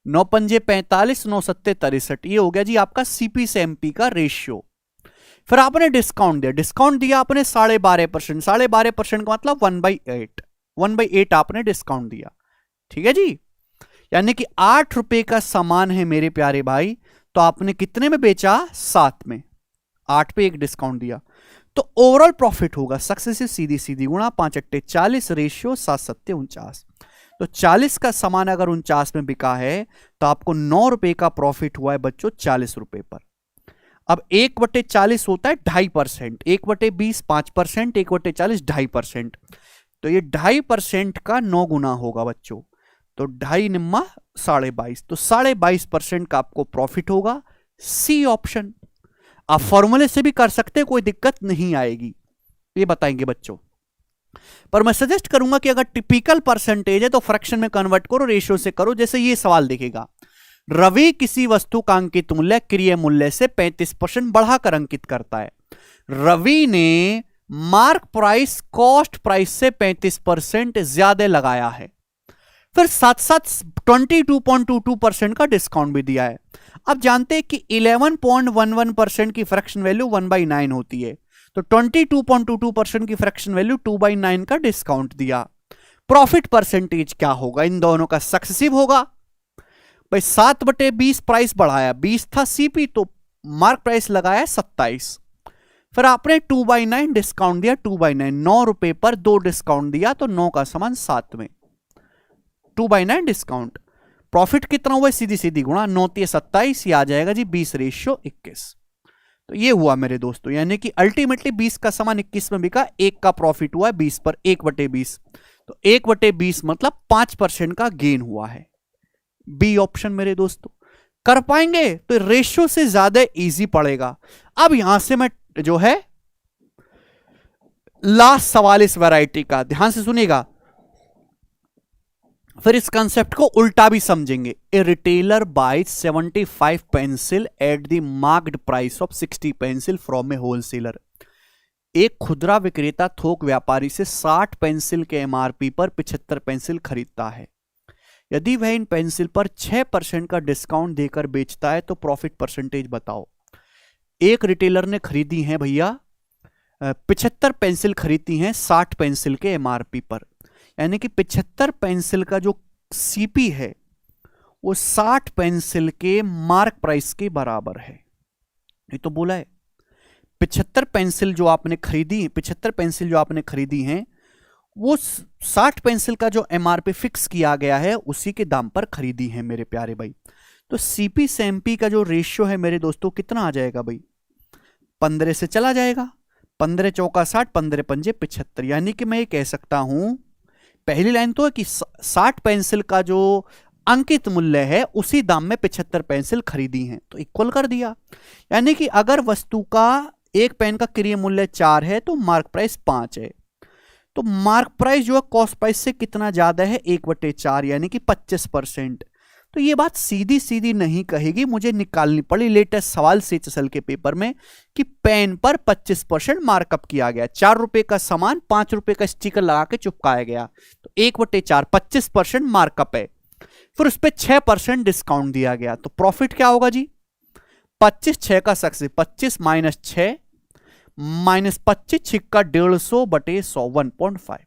9 पंजे 45, 9 सत्ते 63, ये हो गया जी आपका सीपी से एमपी का रेशियो। फिर आपने डिस्काउंट दिया, डिस्काउंट दिया आपने 12.5%। 12.5% का मतलब 1/8, 1/8 आपने डिस्काउंट दिया। ठीक है जी, यानी कि 8 रुपए का सामान है मेरे प्यारे भाई, तो आपने कितने में बेचा? 7 में। 8 पे एक डिस्काउंट दिया, तो ओवरऑल प्रॉफिट होगा सक्सेसिव सीधी सीधी गुणा 5 अट्टे 40 रेशियो 7 सत्ते 49। तो 40 का सामान अगर 49 में बिका है तो आपको 9 रुपए का प्रॉफिट हुआ है बच्चों 40 रुपए पर। अब 1/40 होता है 2.5%, 1/20 5%, 1/40 2.5%। तो ये 2.5% का 9 गुना होगा बच्चों, तो 2.5 निम्मा 22.5, तो 22.5% का आपको प्रॉफिट होगा। C option. आप फॉर्मूले से भी कर सकते हैं, कोई दिक्कत नहीं आएगी, ये बताएंगे बच्चों। पर मैं सजेस्ट करूंगा कि अगर टिपिकल परसेंटेज है तो फ्रैक्शन में कन्वर्ट करो, रेशियो से करो। जैसे ये सवाल देखेगा, रवि किसी वस्तु का अंकित मूल्य क्रिय मूल्य से 35% बढ़ाकर अंकित करता है। रवि ने मार्क प्राइस कॉस्ट प्राइस से 35% ज्यादा लगाया है, फिर साथ साथ 22.22% का डिस्काउंट भी दिया है। अब जानते हैं कि 11.11% की फ्रैक्शन वैल्यू 1/9 होती है, तो 22.22% की फ्रैक्शन वैल्यू 2/9 का डिस्काउंट दिया। प्रॉफिट परसेंटेज क्या होगा? इन दोनों का सक्सेसिव होगा। भाई 7/20 प्राइस बढ़ाया, 20 था सीपी तो मार्क प्राइस लगाया 27। फिर आपने 2/9 डिस्काउंट दिया, 2/9 ₹9 पर 2 डिस्काउंट दिया तो 9 का सामान 7 में, 2/9 डिस्काउंट। प्रॉफिट कितना हुआ, सीधी सीधी गुणा, 9 × 27, ये आ जाएगा जी 20:21। तो ये हुआ मेरे दोस्तों, यानी कि अल्टीमेटली 20 का सामान 21 में बिका, 1 का प्रॉफिट हुआ है 20 पर, 1/20। तो 1/20 मतलब 5% का गेन हुआ है। बी ऑप्शन मेरे दोस्तों। कर पाएंगे तो रेशियो से ज्यादा इजी पड़ेगा। अब यहां से मैं जो है लास्ट सवाल इस वैरायटी का ध्यान से सुनिएगा, फिर इस कंसेप्ट को उल्टा भी समझेंगे। A retailer buys 75 pencil at the marked price of 60 pencil from a wholesaler. एक खुदरा विक्रेता थोक व्यापारी से 60 पेंसिल के एमआरपी पर 75 पेंसिल खरीदता है। यदि वह इन पेंसिल पर 6% का डिस्काउंट देकर बेचता है तो प्रॉफिट परसेंटेज बताओ। एक रिटेलर ने खरीदी है भैया 75 पेंसिल खरीदी हैं 60 पेंसिल के एमआरपी पर, यानी कि 75 पेंसिल का जो सीपी है वो 60 पेंसिल के मार्क प्राइस के बराबर है। ये तो बोला है 75 पेंसिल जो आपने खरीदी, 75 पेंसिल जो आपने खरीदी हैं वो 60 पेंसिल का जो एमआरपी फिक्स किया गया है उसी के दाम पर खरीदी है मेरे प्यारे भाई। तो सीपी से एमपी का जो रेशियो है मेरे दोस्तों कितना आ जाएगा भाई, 15 से चला जाएगा, 15 चौका 60, 15 पंजे 75, यानी कि मैं ये कह सकता हूं पहली लाइन तो है कि 60 पेंसिल का जो अंकित मूल्य है उसी दाम में 75 पेंसिल खरीदी हैं, तो इक्वल कर दिया। यानी कि अगर वस्तु का एक पेन का क्रय मूल्य 4 है तो मार्क प्राइस 5 है, तो मार्क प्राइस जो है कॉस्ट प्राइस से कितना ज्यादा है, 1/4, यानी कि 25%। तो ये बात सीधी सीधी नहीं कहेगी, मुझे निकालनी पड़ी लेटेस्ट सवाल से चसल के पेपर में कि पेन पर 25% मार्कअप किया गया, ₹4 का सामान ₹5 का स्टिकर लगा के चिपकाया गया, तो 1/4 25% मार्कअप है। फिर उस पर 6% डिस्काउंट दिया गया, तो प्रॉफिट क्या होगा जी, 25 6 का सक्सेस, 25 - 6 -25 छिक्का 150/100 1.5,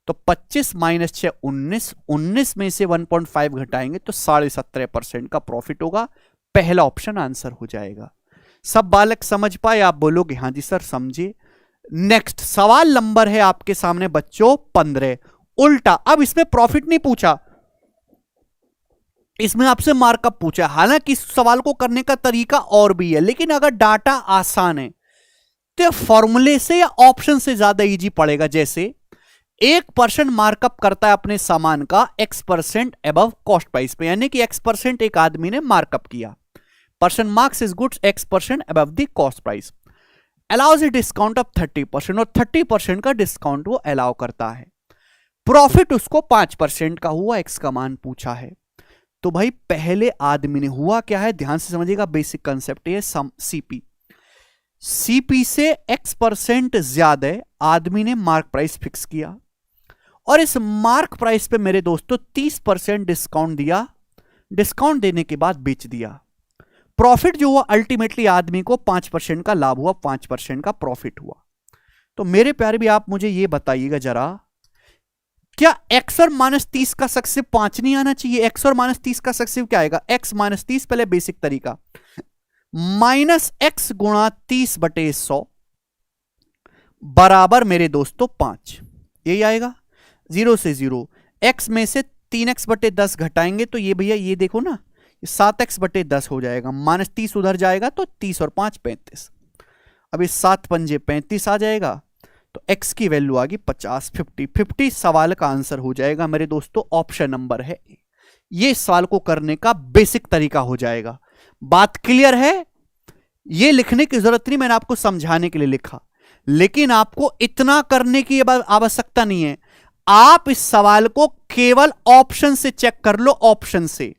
तो 25 - 6 19, 19 में से 1.5 घटाएंगे तो 17.5% का प्रॉफिट होगा। पहला ऑप्शन आंसर हो जाएगा। सब बालक समझ पाए, आप बोलोगे हाँ जी सर समझे। नेक्स्ट सवाल नंबर है आपके सामने बच्चों 15, उल्टा। अब इसमें प्रॉफिट नहीं पूछा, इसमें आपसे मार्कअप पूछा। हालांकि इस सवाल को करने का तरीका और भी है, लेकिन अगर डाटा आसान है तो फॉर्मूले से या ऑप्शन से ज्यादा इजी पड़ेगा। जैसे 1% मार्कअप करता है अपने सामान का X% अबव कॉस्ट प्राइस पे, यानी कि X% एक आदमी ने मार्कअप किया, person marks is goods X% above the cost price, allows a discount of 30%, और 30% का डिस्काउंट वो अलाउ करता है। प्रॉफिट उसको 5% का हुआ, X का मान पूछा है। तो भाई पहले आदमी ने हुआ क्या है, ध्यान से समझिएगा, बेसिक कंसेप्ट है सीपी। सीपी से X% ज्यादा आदमी ने मार्क प्राइस फिक्स किया, और इस मार्क प्राइस पे मेरे दोस्तों 30% डिस्काउंट दिया, डिस्काउंट देने के बाद बेच दिया। प्रॉफिट जो हुआ अल्टीमेटली आदमी को 5% का लाभ हुआ, 5% का प्रॉफिट हुआ। तो मेरे प्यारे भी आप मुझे ये बताइएगा जरा, क्या X और -30 का सक्सेसिव 5 नहीं आना चाहिए? X और -30 का सक्सेसिव क्या आएगा, X - 30, पहले बेसिक तरीका, -X गुणा 30/100 बराबर मेरे दोस्तों 5, यही आएगा। 0 से 0, X में से 3x/10 घटाएंगे तो ये भैया ये देखो ना 7x/10 हो जाएगा, -30 उधर जाएगा तो 30 और 5 35, अब इस 7 पंजे 35 आ जाएगा, तो x की वैल्यू आ गई 50, 50 सवाल का आंसर हो जाएगा मेरे दोस्तों, ऑप्शन नंबर है। ये सवाल को करने का बेसिक तरीका हो जाएगा। बात क्लियर है? ये लिखने की जरूरत नहीं, मैंने आपको समझाने के लिए लिखा, लेकिन आपको इतना करने की आवश्यकता नहीं है। आप इस सवाल को केवल ऑप्शन से चेक कर लो, ऑप्शन से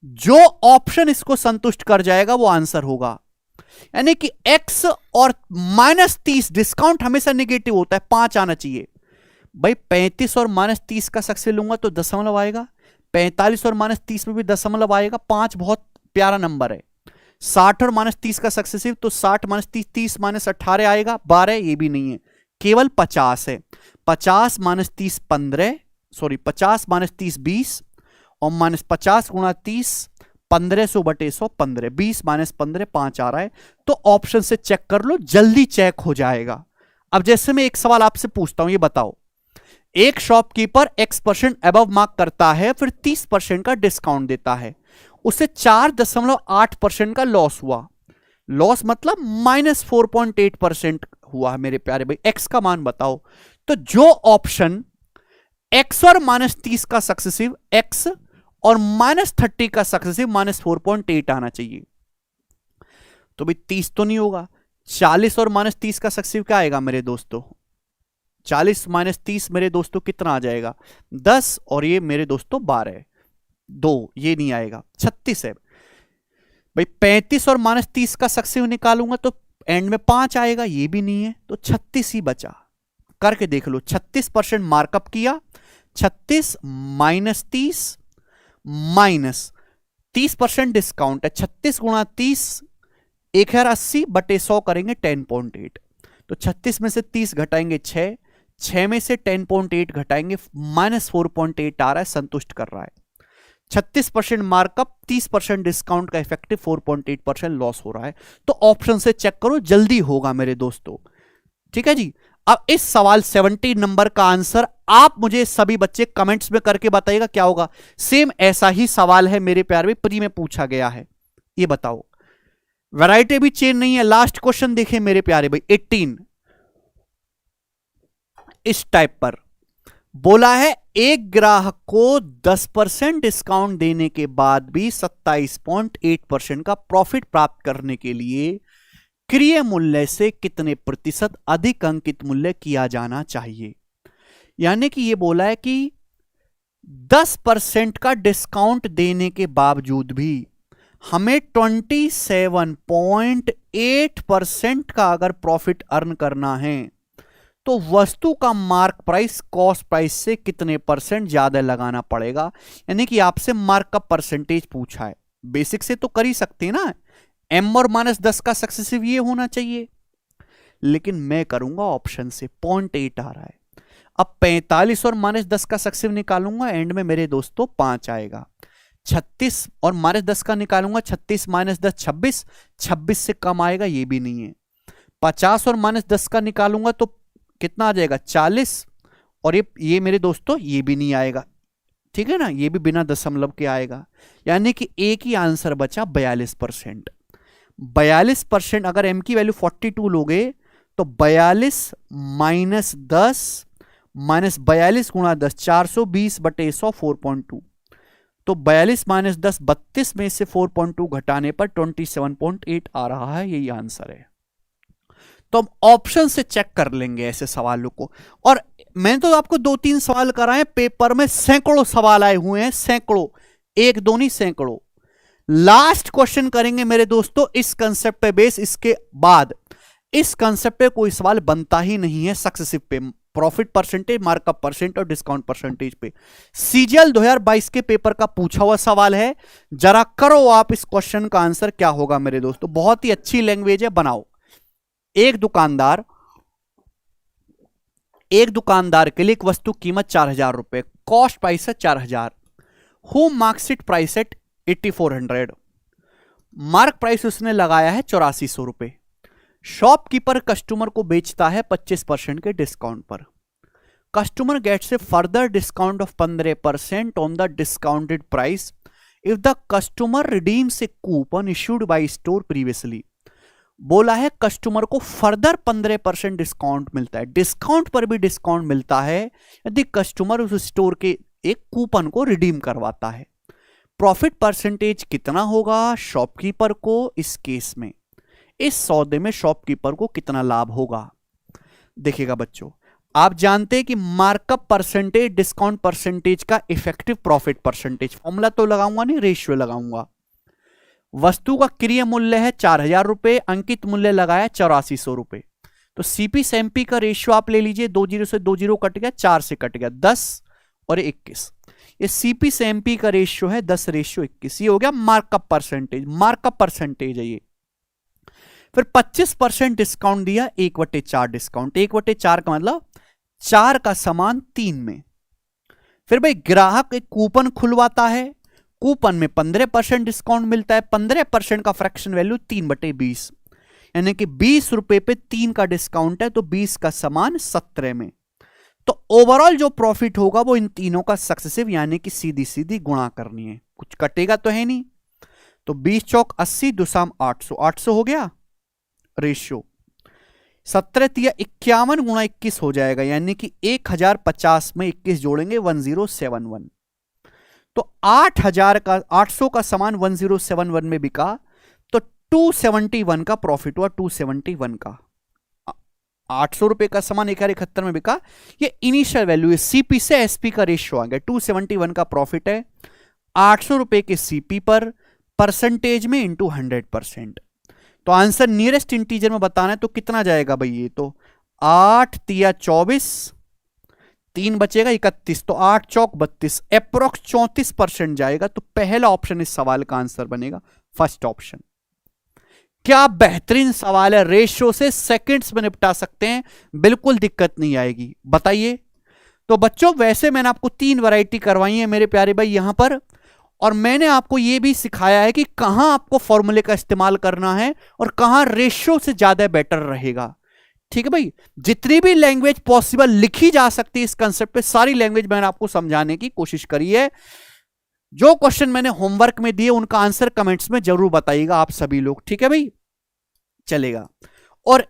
जो ऑप्शन इसको संतुष्ट कर जाएगा वो आंसर होगा। यानी कि x और -30 डिस्काउंट हमेशा नेगेटिव होता है, 5 आना चाहिए भाई। 35 और -30 का सक्सेस लूंगा तो दशमलव आएगा, 45 और -30 में भी दशमलव आएगा, 5 बहुत प्यारा नंबर है। 60 और -30 का सक्सेसिव तो 60 - 30, 30 - 18 आएगा, 12 ये भी नहीं है, केवल 50 है। 50 - 30 15, सॉरी 50 - 30 20, और -50 गुणा 30, 1500 बटे 100, 15, 20 - 15 5 आ रहा है। तो ऑप्शन से चेक कर लो, जल्दी चेक हो जाएगा। अब जैसे मैं एक सवाल आपसे पूछता हूं, ये बताओ, एक शॉपकीपर X% अबव मार्क करता है, फिर 30% का डिस्काउंट देता है, उसे 4.8% का लॉस हुआ। लॉस मतलब -4.8% हुआ है मेरे प्यारे भाई। एक्स का मान बताओ। तो जो ऑप्शन एक्स और -30 का सक्सेसिव एक्स और -30 का सक्सेसिव -4.8 आना चाहिए। तो भाई 30 तो नहीं होगा। 40 और -30 का सक्सेसिव क्या आएगा मेरे दोस्तों? 40 - 30 मेरे दोस्तों कितना आ जाएगा? 10, और ये मेरे दोस्तों 12, 2, ये नहीं आएगा, 36 है भाई। 35 और -30 का सक्सेसिव निकालूंगा तो एंड में 5 आएगा, ये भी नहीं है, तो 36 ही बचा। करके देख लो, 36% मार्कअप किया, 36 - 30 -30% डिस्काउंट है, 36 गुणा 30 1080 बटे 100 करेंगे 10.8। तो 36 में से 30 घटाएंगे 6 में से 10.8 घटाएंगे -4.8 आ रहा है, संतुष्ट कर रहा है। 36% मार्कअप, 30% डिस्काउंट का इफेक्टिव 4.8% लॉस हो रहा है। तो ऑप्शन से चेक करो, जल्दी होगा मेरे दोस्तों। ठीक है जी। अब इस सवाल 70 नंबर का आंसर आप मुझे सभी बच्चे कमेंट्स में करके बताइएगा क्या होगा। सेम ऐसा ही सवाल है मेरे प्यारे में, प्री में पूछा गया है। ये बताओ, वैरायटी भी चेंज नहीं है। लास्ट क्वेश्चन देखें मेरे प्यारे भाई, 18 इस टाइप पर बोला है, एक ग्राहक को 10% डिस्काउंट देने के बाद भी 27.8% का प्रॉफिट प्राप्त करने के लिए क्रय मूल्य से कितने प्रतिशत अधिक अंकित मूल्य किया जाना चाहिए। यानी कि यह बोला है कि 10% का डिस्काउंट देने के बावजूद भी हमें 27.8% का अगर प्रॉफिट अर्न करना है तो वस्तु का मार्क प्राइस कॉस्ट प्राइस से कितने परसेंट ज्यादा लगाना पड़ेगा। यानी कि आपसे मार्क का परसेंटेज पूछा है। बेसिक से तो कर ही सकते हैं ना, m और -10 का सक्सेसिव ये होना चाहिए, लेकिन मैं करूंगा ऑप्शन से, 0.8 आ रहा है। अब 45 और -10 का सक्सेसिव निकालूंगा, एंड में मेरे दोस्तों 5 आएगा। 36 और -10 का निकालूंगा, 36 - 10 26, 26 से कम आएगा, ये भी नहीं है। 50 और -10 का निकालूंगा तो कितना आ जाएगा? 40, और ये मेरे दोस्तों ये भी नहीं आएगा। ठीक है ना, ये भी बिना दशमलव के आएगा। यानी कि एक ही आंसर बचा, 42%। 42% अगर m की वैल्यू 42 लोगे तो 42 - 10 -42 गुणा 10, 420 बटे 100, 4.2। तो 42 - 10 32 में से 4.2 घटाने पर 27.8 आ रहा है, यही आंसर है। तो हम ऑप्शन से चेक कर लेंगे ऐसे सवालों को। और मैंने तो आपको 2-3 सवाल कराए, पेपर में सैकड़ों सवाल आए हुए हैं, सैकड़ों, एक दो नहीं सैकड़ों। लास्ट क्वेश्चन करेंगे मेरे दोस्तों इस कंसेप्ट पे बेस। इसके बाद इस कंसेप्ट पे कोई सवाल बनता ही नहीं है सक्सेसिव पे, प्रॉफिट परसेंटेज, मार्कअप परसेंट और डिस्काउंट परसेंटेज पे। सीजीएल 2022 के पेपर का पूछा हुआ सवाल है, जरा करो आप इस क्वेश्चन का आंसर क्या होगा मेरे दोस्तों। बहुत ही अच्छी लैंग्वेज है, बनाओ। एक दुकानदार के लिए एक वस्तु कीमत 4000 रुपए, कॉस्ट प्राइस है 4000, home marksheet price at 8400, mark price उसने लगाया है 8400 रुपए। शॉपकीपर कस्टमर को बेचता है 25% के डिस्काउंट पर। Customer gets a further discount of 15% on the discounted price if the customer redeems a coupon issued by store previously. बोला है कस्टमर को फर्दर 15% डिस्काउंट मिलता है, डिस्काउंट पर भी डिस्काउंट मिलता है यदि कस्टमर उस स्टोर के एक कूपन को रिडीम करवाता है। प्रॉफिट परसेंटेज कितना होगा शॉपकीपर को इस केस में, इस सौदे में शॉपकीपर को कितना लाभ होगा। देखिएगा बच्चों, आप जानते हैं कि मार्कअप परसेंटेज डिस्काउंट परसेंटेज का इफेक्टिव प्रॉफिट परसेंटेज, फॉर्मूला तो लगाऊंगा नहीं, रेशियो लगाऊंगा। वस्तु का क्रय मूल्य है 4000 रुपए, अंकित मूल्य लगाया 8400 रुपए। तो सीपी से एमपी का रेशियो आप ले लीजिए, 20 से 20 कट गया, 4 से कट गया, 10 और 21। ये सीपी से एमपी का रेशियो है 10:21। ये हो गया मार्कअप परसेंटेज, मार्कअप परसेंटेज है ये। फिर 25% डिस्काउंट दिया, 1/4 डिस्काउंट। 1/4 का मतलब 4 का समान 3 में, फिर भाई ग्राहक एक कूपन खुलवाता है, कूपन में 15% डिस्काउंट मिलता है। 15% का फ्रैक्शन वैल्यू 3/20, यानी कि 20 रुपए पे 3 का डिस्काउंट है तो 20 का समान 17 में। तो ओवरऑल जो प्रॉफिट होगा वो इन तीनों का सक्सेसिव यानी कि सीधी सीधी गुणा करनी है, कुछ कटेगा तो है नहीं। तो 20 चौक 80, दुसाम 800, 800 हो गया रेशियो। 17 तिया 51 गुणा 21 हो जाएगा, यानी कि 1050 में 21 जोड़ेंगे 1071। तो 8000 का 800 का सामान 1071 में बिका तो 271 का प्रॉफिट हुआ। 271 का 800 रुपए का सामान 1071 में बिका, ये इनिशियल वैल्यू है। सीपी से एसपी का रेशियो आ गया। 271 का प्रॉफिट है 800 रुपए के सीपी पर, परसेंटेज में इंटू 100%। तो आंसर नियरेस्ट इंटीजर में बताना है तो कितना जाएगा भाई, ये तो 8 तिया 24, 3 बचेगा 31, तो 8 चौक 32, अप्रोक्स 34% जाएगा। तो पहला ऑप्शन इस सवाल का आंसर बनेगा, फर्स्ट ऑप्शन। क्या बेहतरीन सवाल है, रेशियो से सेकंड्स में निपटा सकते हैं, बिल्कुल दिक्कत नहीं आएगी। बताइए। तो बच्चों वैसे मैंने आपको 3 वैरायटी करवाई है मेरे प्यारे भाई यहां पर, और मैंने आपको यह भी सिखाया है कि कहां आपको फॉर्मूले का इस्तेमाल करना है और कहां रेशियो से ज्यादा बेटर रहेगा। ठीक है भाई, जितनी भी लैंग्वेज पॉसिबल लिखी जा सकती है इस कंसेप्ट पे, सारी लैंग्वेज मैंने आपको समझाने की कोशिश करी है। जो क्वेश्चन मैंने होमवर्क में दिए उनका आंसर कमेंट्स में जरूर बताइएगा आप सभी लोग, ठीक है भाई, चलेगा। और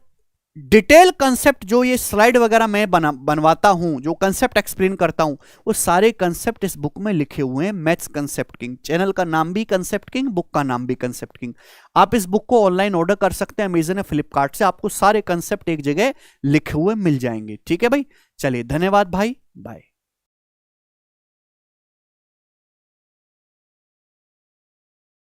डिटेल कंसेप्ट जो ये स्लाइड वगैरह मैं बनवाता हूं, जो कंसेप्ट एक्सप्लेन करता हूं, वो सारे कंसेप्ट इस बुक में लिखे हुए हैं। मैथ्स कंसेप्ट किंग, चैनल का नाम भी कंसेप्ट किंग, बुक का नाम भी कंसेप्ट किंग। आप इस बुक को ऑनलाइन ऑर्डर कर सकते हैं अमेजन या फ्लिपकार्ट से, आपको सारे कंसेप्ट एक जगह लिखे हुए मिल जाएंगे। ठीक है भाई, चलिए धन्यवाद भाई, बाय।